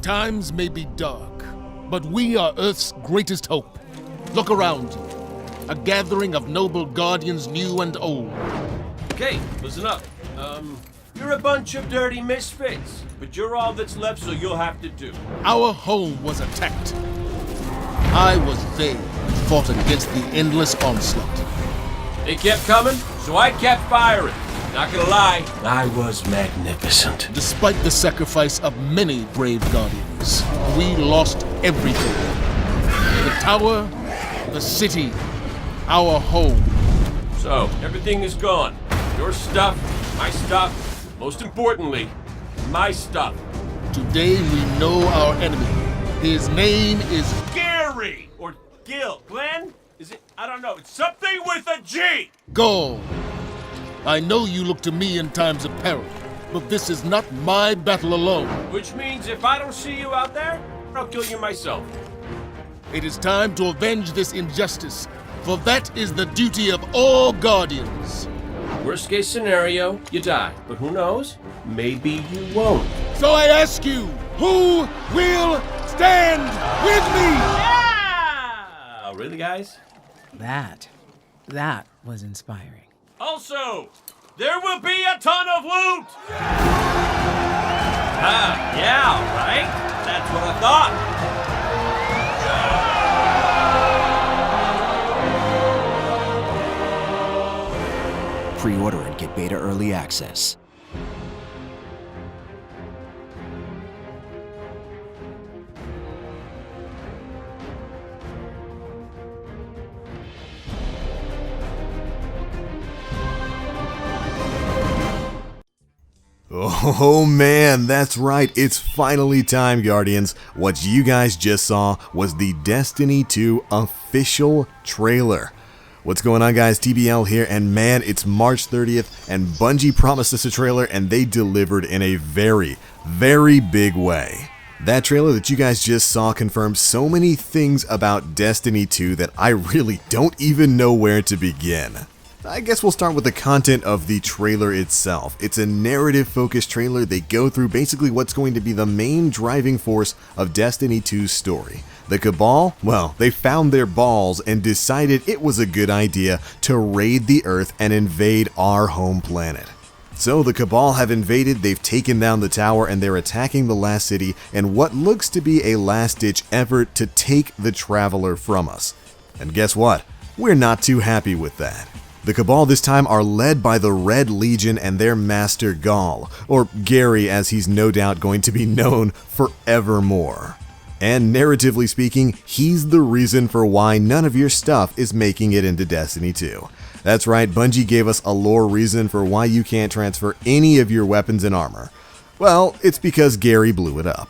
Times may be dark, but we are Earth's greatest hope. Look around you. A gathering of noble guardians new and old. Okay, listen up. You're a bunch of dirty misfits, but you're all that's left, so you'll have to do. Our home was attacked. I was there and fought against the endless onslaught. They kept coming, so I kept firing. Not gonna lie, I was magnificent. Despite the sacrifice of many brave guardians, we lost everything. The tower, the city, our home. So, everything is gone. Your stuff, my stuff, most importantly, my stuff. Today we know our enemy. His name is Gary! Or Gil. Glenn? Is it? I don't know. It's something with a G! Ghaul. I know you look to me in times of peril, but this is not my battle alone. Which means if I don't see you out there, I'll kill you myself. It is time to avenge this injustice, for that is the duty of all guardians. Worst case scenario, you die. But who knows? Maybe you won't. So I ask you, who will stand with me? Yeah! Really, guys? That was inspiring. Also, there will be a ton of loot! Yeah, right? That's what I thought. Pre-order and get beta early access. Oh man, that's right, it's finally time, Guardians. What you guys just saw was the Destiny 2 official trailer. What's going on, guys? TBL here, and man, it's March 30th, and Bungie promised us a trailer, and they delivered in a very, very big way. That trailer that you guys just saw confirms so many things about Destiny 2 that I really don't even know where to begin. I guess we'll start with the content of the trailer itself. It's a narrative-focused trailer. They go through basically what's going to be the main driving force of Destiny 2's story. The Cabal, well, they found their balls and decided it was a good idea to raid the Earth and invade our home planet. So the Cabal have invaded, they've taken down the tower, and they're attacking the last city in what looks to be a last-ditch effort to take the Traveler from us. And guess what? We're not too happy with that. The Cabal this time are led by the Red Legion and their master Ghaul, or Gary as he's no doubt going to be known forevermore. And narratively speaking, he's the reason for why none of your stuff is making it into Destiny 2. That's right, Bungie gave us a lore reason for why you can't transfer any of your weapons and armor. Well, it's because Gary blew it up.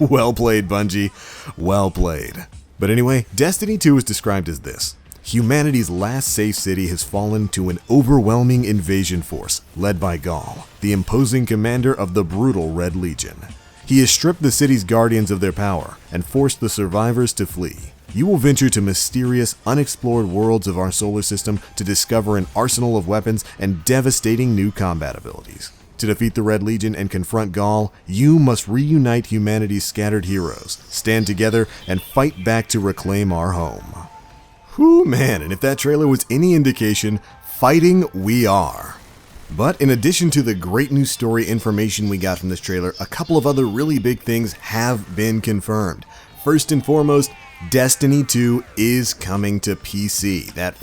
Well played, Bungie. Well played. But anyway, Destiny 2 is described as this. Humanity's last safe city has fallen to an overwhelming invasion force led by Ghaul, the imposing commander of the brutal Red Legion. He has stripped the city's guardians of their power and forced the survivors to flee. You will venture to mysterious, unexplored worlds of our solar system to discover an arsenal of weapons and devastating new combat abilities. To defeat the Red Legion and confront Ghaul, you must reunite humanity's scattered heroes, stand together, and fight back to reclaim our home. Whew, man, and if that trailer was any indication, fighting we are. But in addition to the great news story information we got from this trailer, a couple of other really big things have been confirmed. First and foremost, Destiny 2 is coming to PC. That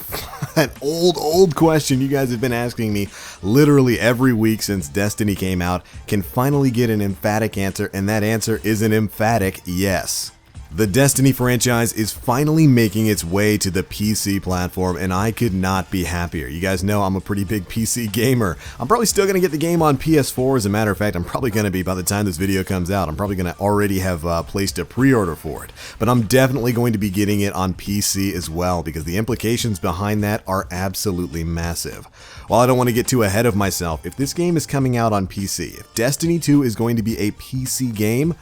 old question you guys have been asking me literally every week since Destiny came out can finally get an emphatic answer, and that answer is an emphatic yes. The Destiny franchise is finally making its way to the PC platform, and I could not be happier. You guys know I'm a pretty big PC gamer. I'm probably still going to get the game on PS4. As a matter of fact, I'm probably going to be, by the time this video comes out, I'm probably going to already have placed a pre-order for it. But I'm definitely going to be getting it on PC as well, because the implications behind that are absolutely massive. While I don't want to get too ahead of myself, if this game is coming out on PC, if Destiny 2 is going to be a PC game,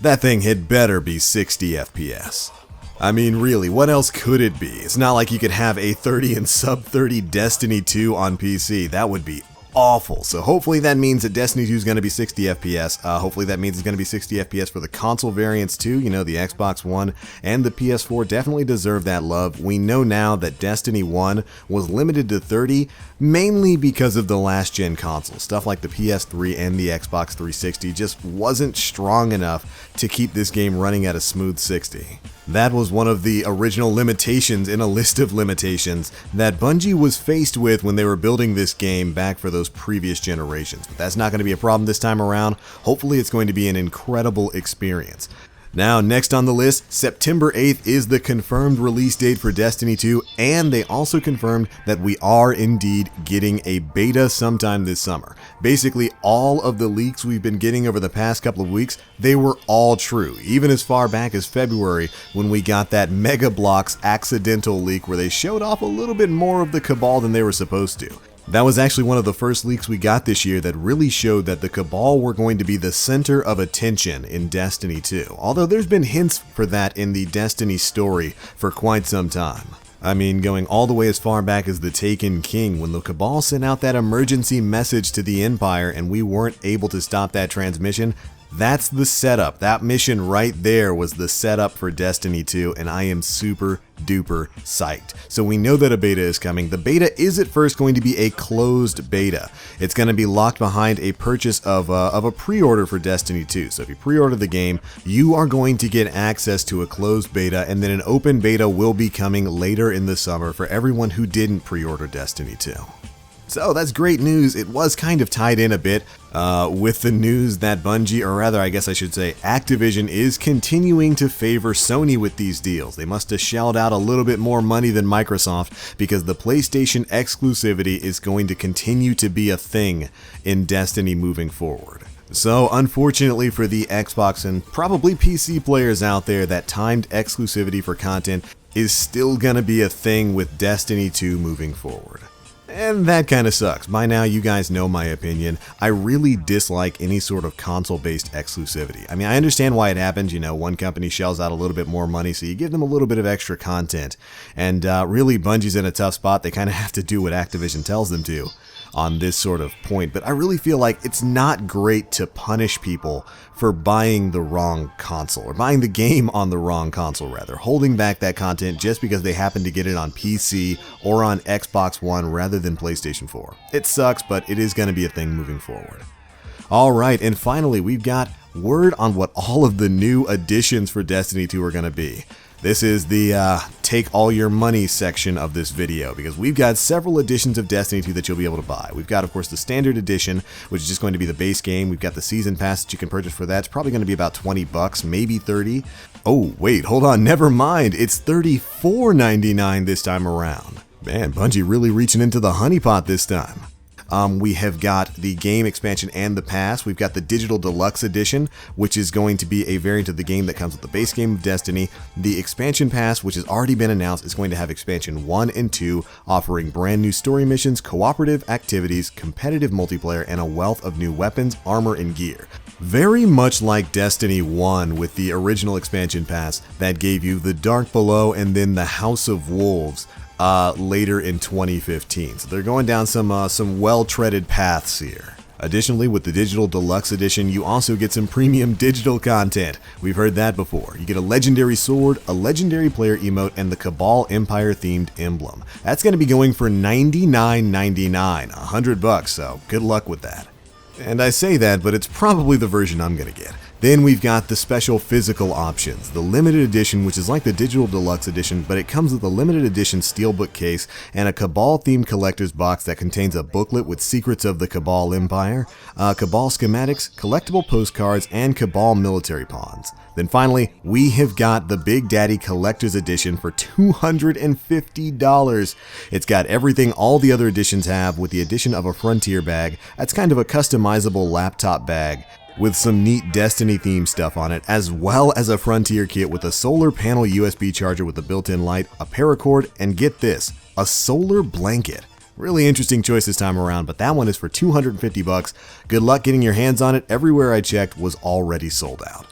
that thing had better be 60 FPS. I mean, really, what else could it be? It's not like you could have a 30 and sub 30 Destiny 2 on PC. That would be awful. So hopefully that means that Destiny 2 is going to be 60 FPS. Hopefully that means it's going to be 60 FPS for the console variants too. You know, the Xbox One and the PS4 definitely deserve that love. We know now that Destiny 1 was limited to 30, mainly because of the last gen consoles. Stuff like the PS3 and the Xbox 360 just wasn't strong enough to keep this game running at a smooth 60. That was one of the original limitations in a list of limitations that Bungie was faced with when they were building this game back for those previous generations. But that's not going to be a problem this time around. Hopefully it's going to be an incredible experience. Now, next on the list, September 8th is the confirmed release date for Destiny 2, and they also confirmed that we are indeed getting a beta sometime this summer. Basically, all of the leaks we've been getting over the past couple of weeks, they were all true, even as far back as February when we got that Mega Bloks accidental leak where they showed off a little bit more of the Cabal than they were supposed to. That was actually one of the first leaks we got this year that really showed that the Cabal were going to be the center of attention in Destiny 2, although there's been hints for that in the Destiny story for quite some time. I mean, going all the way as far back as the Taken King, when the Cabal sent out that emergency message to the Empire and we weren't able to stop that transmission. That's the setup. That mission right there was the setup for Destiny 2, and I am super duper psyched. So we know that a beta is coming. The beta is at first going to be a closed beta. It's going to be locked behind a purchase of a pre-order for Destiny 2. So if you pre-order the game, you are going to get access to a closed beta, and then an open beta will be coming later in the summer for everyone who didn't pre-order Destiny 2. So that's great news. It was kind of tied in a bit with the news that Bungie, or rather I guess I should say Activision, is continuing to favor Sony with these deals. They must have shelled out a little bit more money than Microsoft because the PlayStation exclusivity is going to continue to be a thing in Destiny moving forward. So unfortunately for the Xbox and probably PC players out there, that timed exclusivity for content is still gonna be a thing with Destiny 2 moving forward. And that kind of sucks. By now, you guys know my opinion. I really dislike any sort of console-based exclusivity. I mean, I understand why it happens. You know, one company shells out a little bit more money, so you give them a little bit of extra content. And really, Bungie's in a tough spot. They kind of have to do what Activision tells them to on this sort of point. But I really feel like it's not great to punish people for buying the wrong console, or buying the game on the wrong console, rather. Holding back that content just because they happen to get it on PC or on Xbox One rather than PlayStation 4. It sucks, but it is going to be a thing moving forward. Alright, and finally, we've got word on what all of the new additions for Destiny 2 are going to be. This is the take all your money section of this video, because we've got several editions of Destiny 2 that you'll be able to buy. We've got, of course, the standard edition, which is just going to be the base game. We've got the season pass that you can purchase for that. It's probably going to be about 20 bucks, maybe 30. Oh, wait, hold on, never mind. It's $34.99 this time around. Man, Bungie really reaching into the honeypot this time. We have got the game expansion and the pass. We've got the digital deluxe edition, which is going to be a variant of the game that comes with the base game of Destiny. The expansion pass, which has already been announced, is going to have expansion 1 and 2, offering brand new story missions, cooperative activities, competitive multiplayer, and a wealth of new weapons, armor, and gear. Very much like Destiny 1 with the original expansion pass that gave you the Dark Below and then the House of Wolves later in 2015. So they're going down some well-treaded paths here. Additionally, with the Digital Deluxe Edition, you also get some premium digital content. We've heard that before. You get a legendary sword, a legendary player emote, and the Cabal Empire themed emblem. That's going to be going for $99.99, $100, so good luck with that. And I say that, but it's probably the version I'm going to get. Then we've got the special physical options, the limited edition, which is like the digital deluxe edition, but it comes with a limited edition steelbook case and a Cabal themed collector's box that contains a booklet with secrets of the Cabal Empire, Cabal schematics, collectible postcards, and Cabal military pawns. Then finally, we have got the Big Daddy Collector's Edition for $250. It's got everything all the other editions have, with the addition of a Frontier bag. That's kind of a customizable laptop bag with some neat Destiny themed stuff on it, as well as a Frontier kit with a solar panel USB charger with a built-in light, a paracord, and get this, a solar blanket. Really interesting choice this time around, but that one is for $250. Good luck getting your hands on it. Everywhere I checked was already sold out.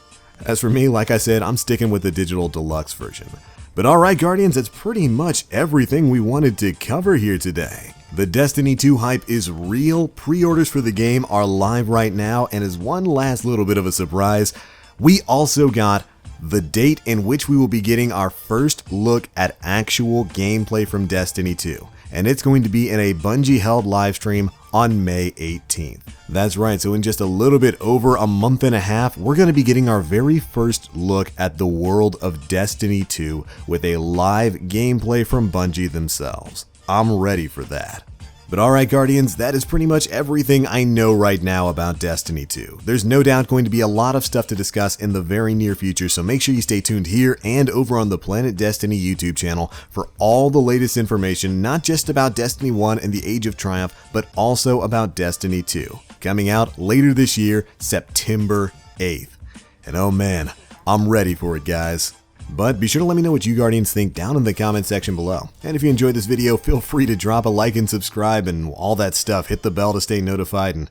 As for me, like I said, I'm sticking with the digital deluxe version. But alright Guardians, that's pretty much everything we wanted to cover here today. The Destiny 2 hype is real. Pre-orders for the game are live right now, and as one last little bit of a surprise, we also got the date in which we will be getting our first look at actual gameplay from Destiny 2. And it's going to be in a Bungie-held livestream on May 18th. That's right, so in just a little bit over a month and a half, we're going to be getting our very first look at the world of Destiny 2 with a live gameplay from Bungie themselves. I'm ready for that. But alright Guardians, that is pretty much everything I know right now about Destiny 2. There's no doubt going to be a lot of stuff to discuss in the very near future, so make sure you stay tuned here and over on the Planet Destiny YouTube channel for all the latest information, not just about Destiny 1 and the Age of Triumph, but also about Destiny 2. Coming out later this year, September 8th. And oh man, I'm ready for it, guys. But be sure to let me know what you Guardians think down in the comment section below. And if you enjoyed this video, feel free to drop a like and subscribe and all that stuff. Hit the bell to stay notified and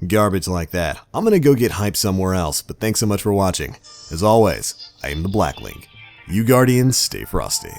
garbage like that. I'm gonna go get hyped somewhere else, but thanks so much for watching. As always, I am TheBlackLink. You Guardians, stay frosty.